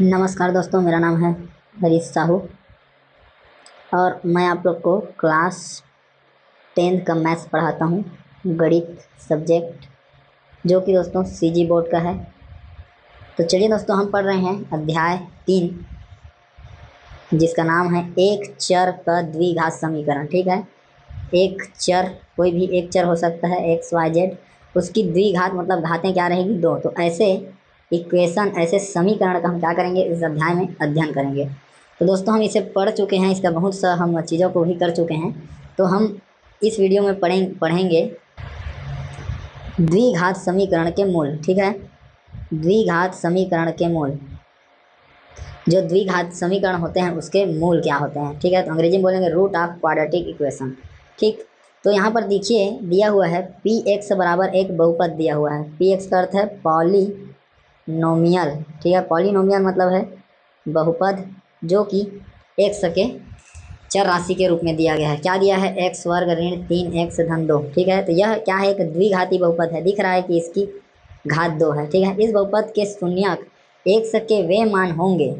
नमस्कार दोस्तों, मेरा नाम है हरीश साहू और मैं आप लोग को क्लास 10th का मैथ्स पढ़ाता हूँ, गणित सब्जेक्ट, जो कि दोस्तों सीजी बोर्ड का है। तो चलिए दोस्तों, हम पढ़ रहे हैं अध्याय 3, जिसका नाम है एक चर का द्विघात समीकरण। ठीक है, एक चर, कोई भी एक चर हो सकता है, एक्स वाई जेड, उसकी द्विघात मतलब घातें क्या रहेगी, दो। तो ऐसे इक्वेशन, ऐसे समीकरण का हम क्या करेंगे, इस अध्याय में अध्ययन करेंगे। तो दोस्तों, हम इसे पढ़ चुके हैं, इसका बहुत सा हम चीज़ों को भी कर चुके हैं। तो हम इस वीडियो में पढ़ेंगे द्विघात समीकरण के मूल। ठीक है, द्विघात समीकरण के मूल, जो द्विघात समीकरण होते हैं उसके मूल क्या होते हैं। ठीक है, तो अंग्रेजी में बोलेंगे रूट ऑफ क्वाड्रेटिक इक्वेशन। ठीक, तो यहाँ पर देखिए दिया हुआ है पी एक्स बराबर एक बहुपद दिया हुआ है। पी एक्स का अर्थ है पॉलीनोमियल। ठीक है, पॉलीनोमियल मतलब है बहुपद जो कि एक्स के चर राशि के रूप में दिया गया है। क्या दिया है, एक्स वर्ग ऋण 3x धन 2। ठीक है, तो यह क्या है, एक द्विघाती बहुपद है। दिख रहा है कि इसकी घात 2 है। ठीक है, इस बहुपद के शून्यक एक्स के वे मान होंगे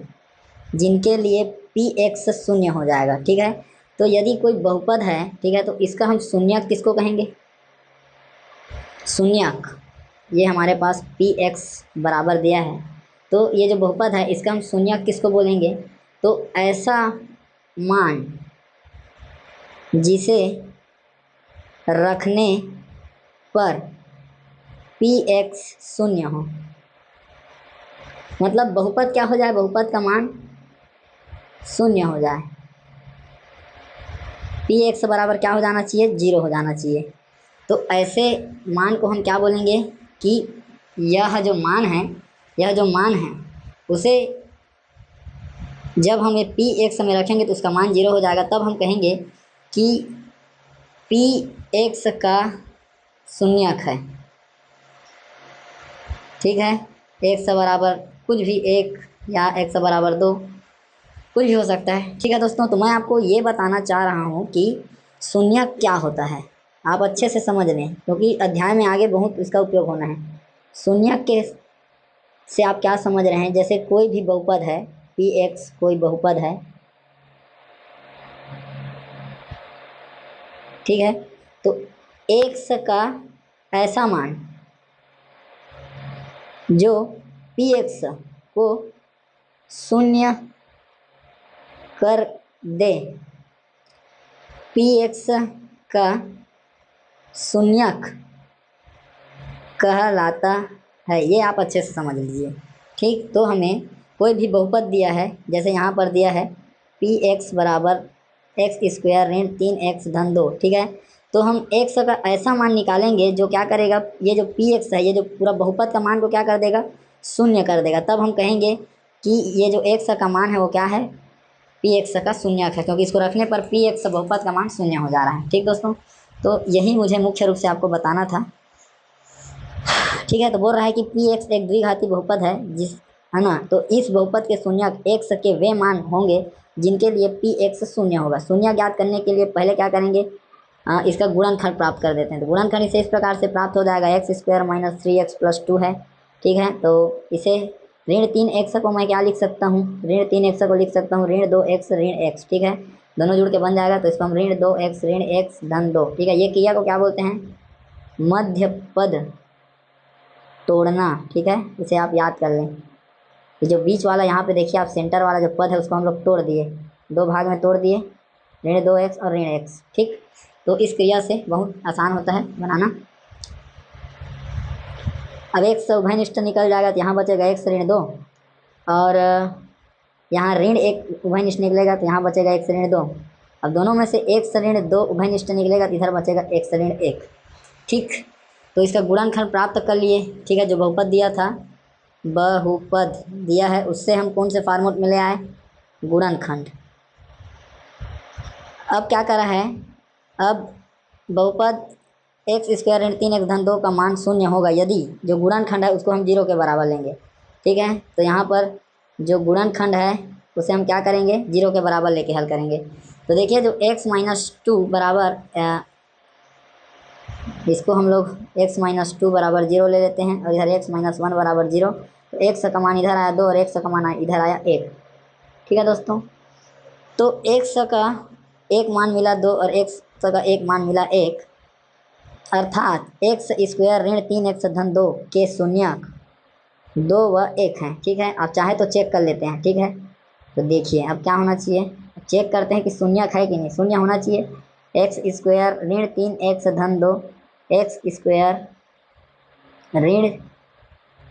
जिनके लिए पी एक्स शून्य हो जाएगा। ठीक है, तो यदि कोई बहुपद है, ठीक है, तो इसका हम शून्यक किसको कहेंगे, शून्यक। ये हमारे पास पी एक्स बराबर दिया है, तो ये जो बहुपद है इसका हम शून्यक किसको बोलेंगे, तो ऐसा मान जिसे रखने पर पी एक्स शून्य हो। मतलब बहुपद क्या हो जाए, बहुपद का मान शून्य हो जाए। पी एक्स बराबर क्या हो जाना चाहिए, 0 हो जाना चाहिए। तो ऐसे मान को हम क्या बोलेंगे कि यह जो मान है, यह जो मान है उसे जब हम ये पी एक्स में रखेंगे तो उसका मान 0 हो जाएगा। तब हम कहेंगे कि पी एक्स का शून्यक है। ठीक है, एक्स बराबर कुछ भी, एक या एक्स बराबर 2, कुछ भी हो सकता है। ठीक है दोस्तों, तो मैं आपको ये बताना चाह रहा हूँ कि शून्यक क्या होता है, आप अच्छे से समझ लें, क्योंकि अध्याय में आगे बहुत इसका उपयोग होना है। शून्यक के से आप क्या समझ रहे हैं, जैसे कोई भी बहुपद है, पी एक्स कोई बहुपद है। ठीक है, तो एक्स का ऐसा मान जो पी एक्स को शून्य कर दे, पी एक्स का शून्यक कहलाता है। ये आप अच्छे से समझ लीजिए। ठीक, तो हमें कोई भी बहुपद दिया है, जैसे यहाँ पर दिया है पी एक्स बराबर एक्स स्क्वायर ऋण 3x धन 2। ठीक है, तो हम एक्स का ऐसा मान निकालेंगे जो क्या करेगा, ये जो पी एक्स है, ये जो पूरा बहुपद का मान को क्या कर देगा, शून्य कर देगा। तब हम कहेंगे कि ये जो एक्स का मान है वो क्या है, पी एक्स का शून्यक है, क्योंकि इसको रखने पर पी एक्स बहुपद का मान शून्य हो जा रहा है। ठीक दोस्तों, तो यही मुझे मुख्य रूप से आपको बताना था। ठीक है, तो बोल रहा है कि पी एक्स एक द्विघाती बहुपद है, है ना, तो इस बहुपद के शून्यक एक्स के वे मान होंगे जिनके लिए पी एक्स शून्य होगा। शून्य ज्ञात करने के लिए पहले क्या करेंगे, इसका गुणनखंड प्राप्त कर देते हैं। तो गुणनखंड इसे इस प्रकार से प्राप्त हो जाएगा, x square minus 3x plus 2 है। ठीक है, तो इसे ऋण 3x को मैं क्या लिख सकता हूँ, ऋण 3x को लिख सकता हूँ ऋण 2x ऋण x। ठीक है, दोनों जुड़ के बन जाएगा, तो इसको हम ऋण 2x ऋण x धन 2। ठीक है, ये क्रिया को क्या बोलते हैं, मध्य पद तोड़ना। ठीक है, इसे आप याद कर लें। ये जो बीच वाला यहाँ पे देखिए आप, सेंटर वाला जो पद है उसको हम लोग तोड़ दिए, दो भाग में तोड़ दिए, ऋण 2x और ऋण x। ठीक, तो इस क्रिया से बहुत आसान होता है बनाना। अब x उभयनिष्ठ निकल जाएगा, तो यहाँ बचेगा x ऋण 2, और यहाँ ऋण 1 उभयनिष्ठ निकलेगा, तो यहाँ बचेगा x ऋण 2। अब दोनों में से x ऋण 2 उभयनिष्ठ निकलेगा, तो इधर बचेगा x ऋण 1। ठीक, तो इसका गुणनखंड प्राप्त कर लिए। ठीक है, जो बहुपद दिया था, बहुपद दिया है, उससे हम कौन से फार्मूले में ले आए, गुणनखंड। अब क्या करा है, अब बहुपद एक्स स्क्वायर ऋण 3x धन 2 का मान शून्य होगा यदि जो गुणनखंड है उसको हम 0 के बराबर लेंगे। ठीक है, तो यहाँ पर जो गुणनखंड है उसे हम क्या करेंगे, 0 के बराबर लेके हल करेंगे। तो देखिए जो x माइनस 2 बराबर, इसको हम लोग x माइनस 2 बराबर 0 ले लेते हैं, और इधर x माइनस 1 बराबर 0। तो एक्स का मान इधर आया 2 और एक्स का मान इधर आया 1। ठीक है दोस्तों, तो एक्स का एक मान मिला 2 और एक्स का एक मान मिला 1, अर्थात एक्स स्क्वायर ऋण 3x धन 2 के शून्यक 2 व 1 हैं। ठीक है, आप चाहे तो चेक कर लेते हैं। ठीक है, तो देखिए अब क्या होना चाहिए, चेक करते हैं कि शून्यक है कि नहीं। शून्य होना चाहिए। एक्स स्क्वायर ऋण 3x धन 2, एक्स स्क्वायर ऋण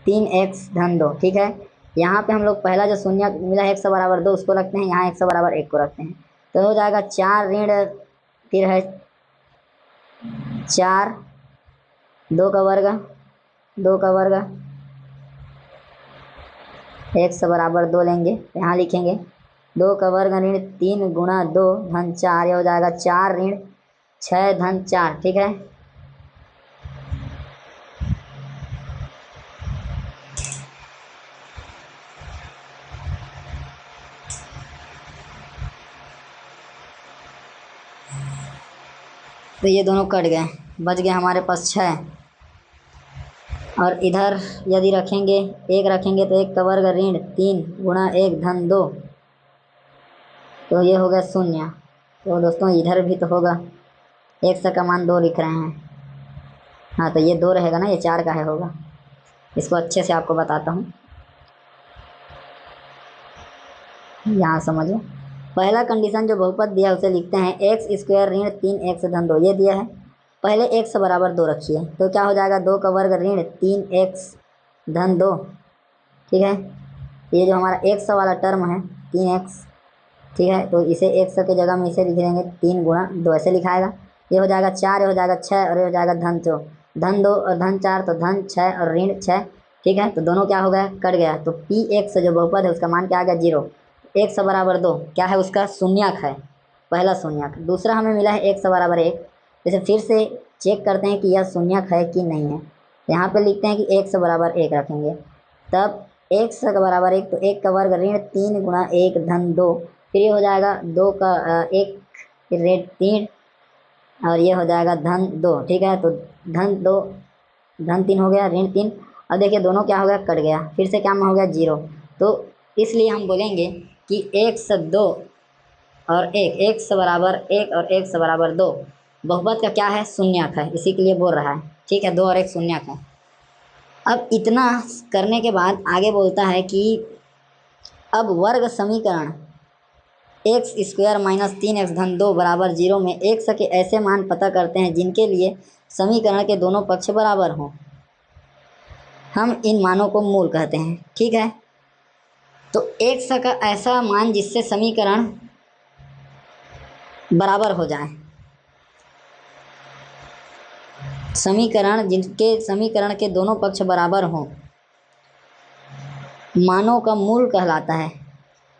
3x धन 2। ठीक है, यहाँ पे हम लोग पहला जो शून्य मिला है x बराबर 2 उसको रखते हैं, यहाँ x बराबर 1 को रखते हैं, तो हो जाएगा 4 ऋण फिर है 4, 2 का वर्ग, 2 का वर्ग, x बराबर 2 लेंगे, यहाँ लिखेंगे 2 का वर्ग ऋण 3 गुणा 2 धन 4, यह हो जाएगा 4 ऋण 6 धन 4। ठीक है, तो ये दोनों कट गए, बच गए हमारे पास 6। और इधर यदि रखेंगे 1 रखेंगे तो 1 का वर्ग ऋण 3 गुणा 1 धन 2, तो ये हो गया 0। तो दोस्तों इधर भी तो होगा, एक्स का मान 2 लिख रहे हैं, हाँ तो ये 2 रहेगा ना, ये 4 का है होगा। इसको अच्छे से आपको बताता हूँ, यहाँ समझो। पहला कंडीशन जो बहुपद दिया है उसे लिखते हैं एक्स स्क्वायर ऋण 3x धन 2, ये दिया है। पहले x बराबर 2 रखिए, तो क्या हो जाएगा 2 का वर्ग ऋण 3x धन 2। ठीक है, ये जो हमारा x वाला टर्म है 3x, ठीक है, तो इसे x के जगह में इसे लिख देंगे 3 गुणा 2, ऐसे लिखाएगा। ये हो जाएगा 4, ये हो जाएगा 6 और ये हो जाएगा धन 2, धन 2 और धन 4, तो धन 6 और ऋण 6। ठीक है, तो दोनों क्या हो गया, कट गया। तो पी एक्स जो बहुपद है उसका मान क्या आ गया 0। एक्स बराबर 2 क्या है, उसका शून्यक है, पहला शून्यक। दूसरा हमें मिला है एक्स बराबर 1, जैसे फिर से चेक करते हैं कि यह शून्यक है कि नहीं है। यहाँ पे लिखते हैं कि एक्स बराबर 1 रखेंगे, तब एक्स का बराबर 1, तो 1 का वर्ग ऋण 3 गुणा 1 धन 2, फिर ये हो जाएगा 2 का 1 ऋण 3 और ये हो जाएगा धन 2। ठीक है, तो धन 2 धन 3 हो गया, ऋण 3। अब देखिए दोनों क्या हो गया, कट गया, फिर से क्या हो गया 0। तो इसलिए हम बोलेंगे कि x 2 और 1, x बराबर 1 और x बराबर 2 बहुपद का क्या है, शून्यक है, इसी के लिए बोल रहा है। ठीक है, 2 और 1 शून्यक है। अब इतना करने के बाद आगे बोलता है कि अब वर्ग समीकरण एक्स स्क्वायर माइनस 3x धन 2 बराबर 0 में x के ऐसे मान पता करते हैं जिनके लिए समीकरण के दोनों पक्ष बराबर हों। हम इन मानों को मूल कहते हैं। ठीक है, तो x का ऐसा मान जिससे समीकरण बराबर हो जाए, समीकरण जिनके समीकरण के दोनों पक्ष बराबर हों, मानों का मूल कहलाता है।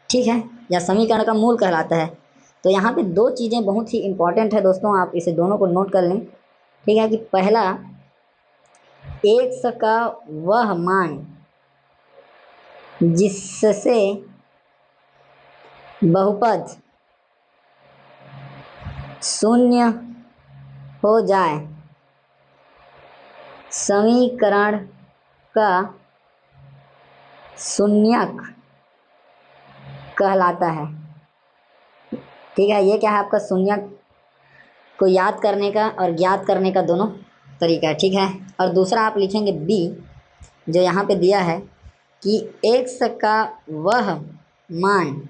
ठीक है, या समीकरण का मूल कहलाता है। तो यहाँ पे दो चीज़ें बहुत ही इम्पॉर्टेंट है दोस्तों, आप इसे दोनों को नोट कर लें। ठीक है, कि पहला एक्स का वह मान जिससे बहुपद शून्य हो जाए, समीकरण का शून्यक कहलाता है। ठीक है, ये क्या है आपका शून्यक को याद करने का और ज्ञात करने का दोनों तरीका है। ठीक है, और दूसरा आप लिखेंगे बी, जो यहाँ पे दिया है कि एक्स का वह मान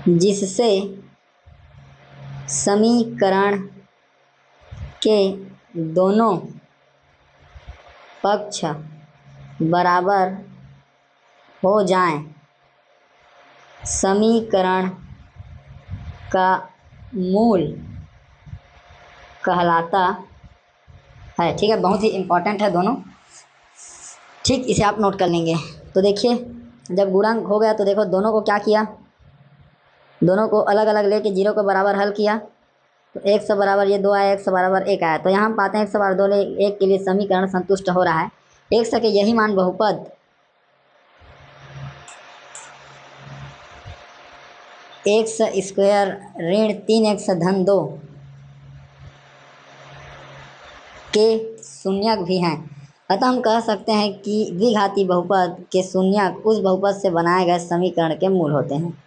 जिससे समीकरण के दोनों पक्ष बराबर हो जाएं, समीकरण का मूल कहलाता है। ठीक है, बहुत ही इम्पॉर्टेंट है दोनों। ठीक, इसे आप नोट कर लेंगे। तो देखिए जब गुणांक हो गया तो देखो दोनों को क्या किया, दोनों को अलग अलग लेके 0 के बराबर हल किया, तो x बराबर ये 2 आया, x बराबर 1 आया। तो यहाँ हम पाते हैं x बराबर 2 ले 1 के लिए समीकरण संतुष्ट हो रहा है। x के यही मान बहुपद एक्स स्क्वायर ऋण 3x धन 2 के शून्यक भी हैं, अतः हम कह सकते हैं कि द्विघाती बहुपद के शून्यक उस बहुपद से बनाए गए समीकरण के मूल होते हैं।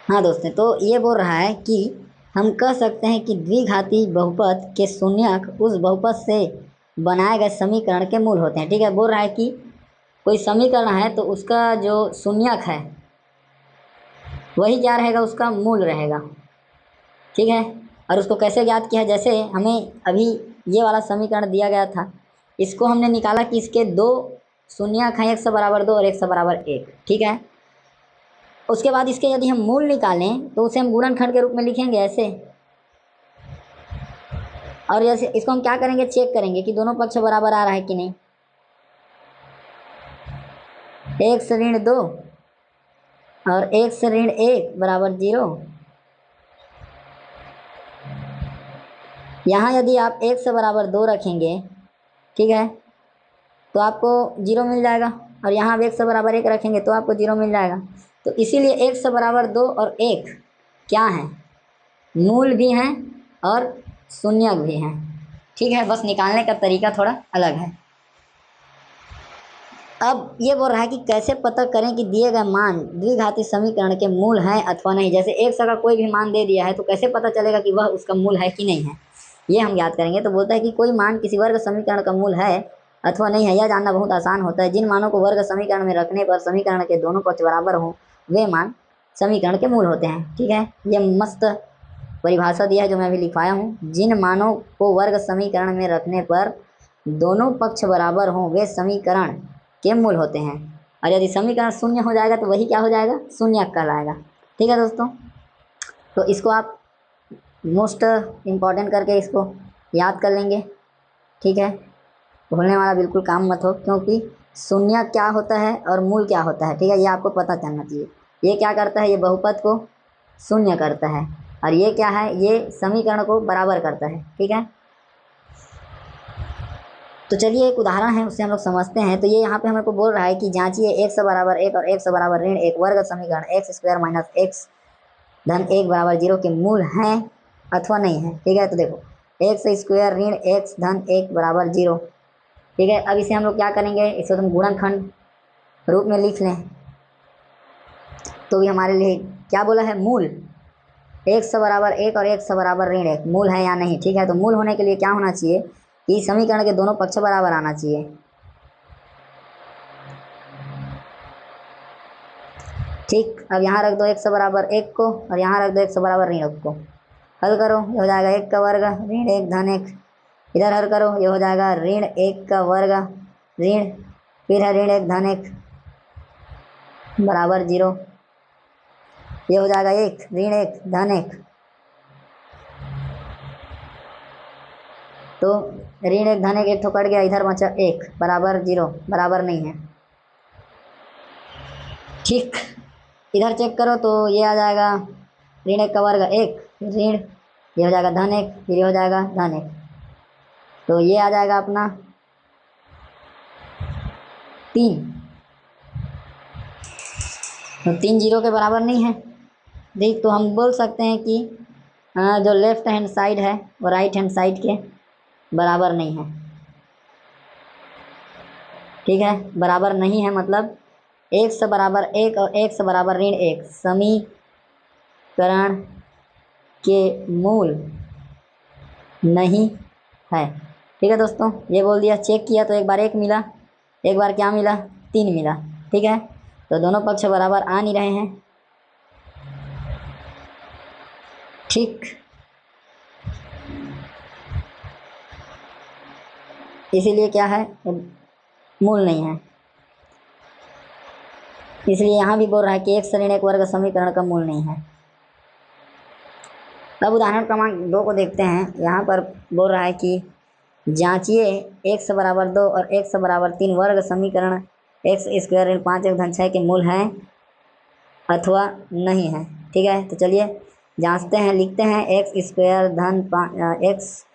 हाँ दोस्तों, तो ये बोल रहा है कि हम कह सकते हैं कि द्विघाती बहुपद के शून्यक उस बहुपद से बनाए गए समीकरण के मूल होते हैं। ठीक है, बोल रहा है कि कोई समीकरण है तो उसका जो शून्यक है वही क्या रहेगा, उसका मूल रहेगा। ठीक है, और उसको कैसे ज्ञात किया है, जैसे हमें अभी ये वाला समीकरण दिया गया था, इसको हमने निकाला कि इसके दो शून्यक हैं, 100 = 2 और 100 = 1। ठीक है, उसके बाद इसके यदि हम मूल निकालें तो उसे हम गुणनखंड के रूप में लिखेंगे ऐसे, और जैसे इसको हम क्या करेंगे, चेक करेंगे कि दोनों पक्ष बराबर आ रहा है कि नहीं। 1 - 2 और 1 - 1 = 0। यहाँ यदि आप 1 = 2 रखेंगे, ठीक है, तो आपको 0 मिल जाएगा, और यहाँ आप 1 = 1 रखेंगे तो आपको 0 मिल जाएगा। तो इसीलिए 1 = 2 और 1 क्या हैं, मूल भी हैं और शून्यक भी हैं। ठीक है, बस निकालने का तरीका थोड़ा अलग है। अब ये बोल रहा है कि कैसे पता करें कि दिए गए मान द्विघाती समीकरण के मूल हैं अथवा नहीं। जैसे 100 का कोई भी मान दे दिया है तो कैसे पता चलेगा कि वह उसका मूल है कि नहीं है, ये हम याद करेंगे। तो बोलता है कि कोई मान किसी वर्ग समीकरण का मूल है अथवा नहीं है, यह जानना बहुत आसान होता है। जिन मानों को वर्ग समीकरण में रखने पर समीकरण के दोनों पक्ष बराबर हों वे मान समीकरण के मूल होते हैं। ठीक है, ये मस्त परिभाषा दिया है जो मैं अभी लिखवाया हूँ। जिन मानों को वर्ग समीकरण में रखने पर दोनों पक्ष बराबर हों वे समीकरण के मूल होते हैं, और यदि समीकरण शून्य हो जाएगा तो वही क्या हो जाएगा, शून्यक कहलाएगा। ठीक है दोस्तों, तो इसको आप मोस्ट इम्पॉर्टेंट करके इसको याद कर लेंगे। ठीक है, भूलने वाला बिल्कुल काम मत हो, क्योंकि शून्य क्या होता है और मूल क्या होता है, ठीक है, ये आपको पता चलना चाहिए। ये क्या करता है, ये बहुपद को शून्य करता है, और ये क्या है, ये समीकरण को बराबर करता है। ठीक है, तो चलिए एक उदाहरण है उससे हम लोग समझते हैं। तो ये यहाँ पे हमको बोल रहा है कि जांचिए 1 = 1 और 1 = 1 वर्ग समीकरण x² - x धन 1 = 0 के मूल हैं अथवा नहीं है। ठीक है, तो देखो x² - x धन 1 = 0। ठीक है, अब इसे हम लोग क्या करेंगे, इसे तुम गुणनखंड रूप में लिख लें तो भी हमारे लिए क्या बोला है, मूल 1 = 1 और 1 = 1 मूल है या नहीं। ठीक है, तो मूल होने के लिए क्या होना चाहिए कि समीकरण के दोनों पक्ष बराबर आना चाहिए। ठीक, अब यहाँ रख दो 1 को, और यहाँ रख दो 1 को। हल करो, ये हो जाएगा 1 का वर्ग ऋण 1 धन 1। इधर हल करो, ये हो जाएगा ऋण 1 का वर्ग ऋण, फिर है ऋण 1 धन 1 बराबर 0। ये हो जाएगा 1 ऋण 1 धन 1, तो ऋण 1 धन 1 एक ठो कट गया, इधर बचा 1 बराबर 0, बराबर नहीं है। ठीक, इधर चेक करो तो ये आ जाएगा ऋण 1 का वर्ग 1 ऋण, ये हो जाएगा धन 1, फिर ये हो जाएगा धन 1, तो ये आ जाएगा अपना 3। तो 3 0 के बराबर नहीं है। देख, तो हम बोल सकते हैं कि जो लेफ्ट हैंड साइड है वो राइट हैंड साइड के बराबर नहीं है। ठीक है, बराबर नहीं है मतलब 1 और 1 = 1 समीकरण के मूल नहीं है। ठीक है दोस्तों, ये बोल दिया, चेक किया तो एक बार 1 मिला, एक बार क्या मिला, 3 मिला। ठीक है, तो दोनों पक्ष बराबर आ नहीं रहे हैं। ठीक, इसीलिए क्या है, मूल नहीं है। इसलिए यहाँ भी बोल रहा है कि 1 वर्ग समीकरण का मूल नहीं है। अब उदाहरण क्रमांक 2 को देखते हैं। यहाँ पर बोल रहा है कि जांचिए 1 = 2 और 1 = 3 वर्ग समीकरण x² - 5 धन 6 के मूल हैं अथवा नहीं है। ठीक है, तो चलिए जांचते हैं, लिखते हैं x² धन 5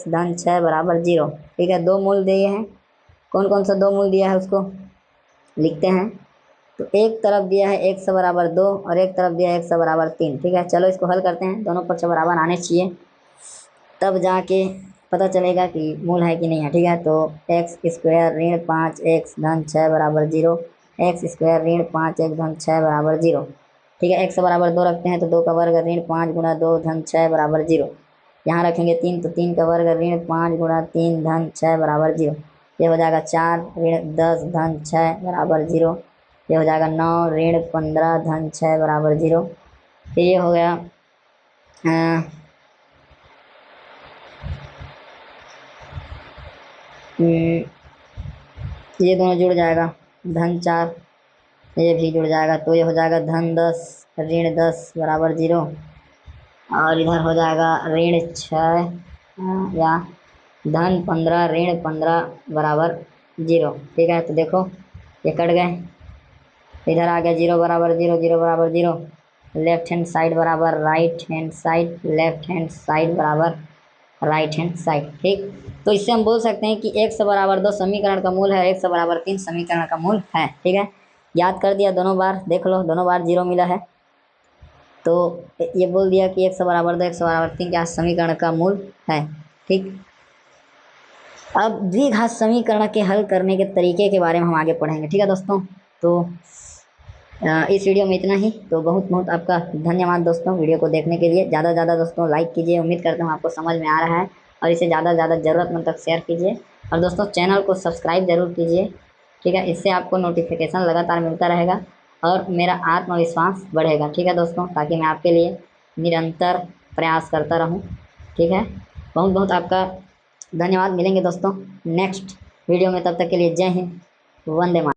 धन 6 बराबर 0। ठीक है, दो मूल दिए हैं, कौन कौन सा दो मूल दिया है उसको लिखते हैं। तो एक तरफ दिया है 1 = 2 और एक तरफ दिया है 1 = 3। ठीक है, चलो इसको हल करते हैं, दोनों पक्ष बराबर आने चाहिए तब जाके पता चलेगा कि मूल है कि नहीं है। ठीक है, तो एक्स स्क्वायर ऋण 5x धन 6 बराबर 0, एक्स स्क्वायर ऋण 5x धन 6 बराबर 0। ठीक है, x बराबर 2 रखते हैं तो 2 का वर्ग ऋण 5 गुना 2 धन 6 बराबर 0। यहाँ रखेंगे 3 तो 3 का वर्ग ऋण 5 गुना 3 धन 6 बराबर 0। ये हो जाएगा 4 ऋण 10 धन 6 बराबर 0। ये हो जाएगा 9 ऋण 15 धन 6 बराबर 0। फिर ये हो गया ये दोनों जुड़ जाएगा धन 4, ये भी जुड़ जाएगा तो ये हो जाएगा धन 10 ऋण 10 बराबर 0। और इधर हो जाएगा ऋण 6 या धन 15 ऋण 15 बराबर 0। ठीक है, तो देखो ये कट गए, इधर आ गया 0 बराबर 0, 0 बराबर 0, लेफ्ट हैंड साइड बराबर right hand side, left hand side बराबर राइट हैंड साइड। ठीक, तो इससे हम बोल सकते हैं कि x बराबर 2 समीकरण का मूल है, x बराबर 3 समीकरण का मूल है। ठीक है, याद कर दिया, दोनों बार देख लो, दोनों बार 0 मिला है, तो ये बोल दिया कि x बराबर 2 x बराबर 3 क्या समीकरण का मूल है। ठीक, अब द्विघात समीकरण के हल करने के तरीके के बारे में हम आगे पढ़ेंगे। ठीक है दोस्तों, तो इस वीडियो में इतना ही। तो बहुत बहुत आपका धन्यवाद दोस्तों वीडियो को देखने के लिए। ज़्यादा से ज़्यादा दोस्तों लाइक कीजिए, उम्मीद करता हूँ आपको समझ में आ रहा है, और इसे ज़्यादा से ज़्यादा ज़रूरतमंद तक शेयर कीजिए, और दोस्तों चैनल को सब्सक्राइब जरूर कीजिए। ठीक है, इससे आपको नोटिफिकेशन लगातार मिलता रहेगा और मेरा आत्मविश्वास बढ़ेगा। ठीक है दोस्तों, ताकि मैं आपके लिए निरंतर प्रयास करता रहूँ। ठीक है, बहुत बहुत आपका धन्यवाद। मिलेंगे दोस्तों नेक्स्ट वीडियो में, तब तक के लिए जय हिंद, वंदे मातरम।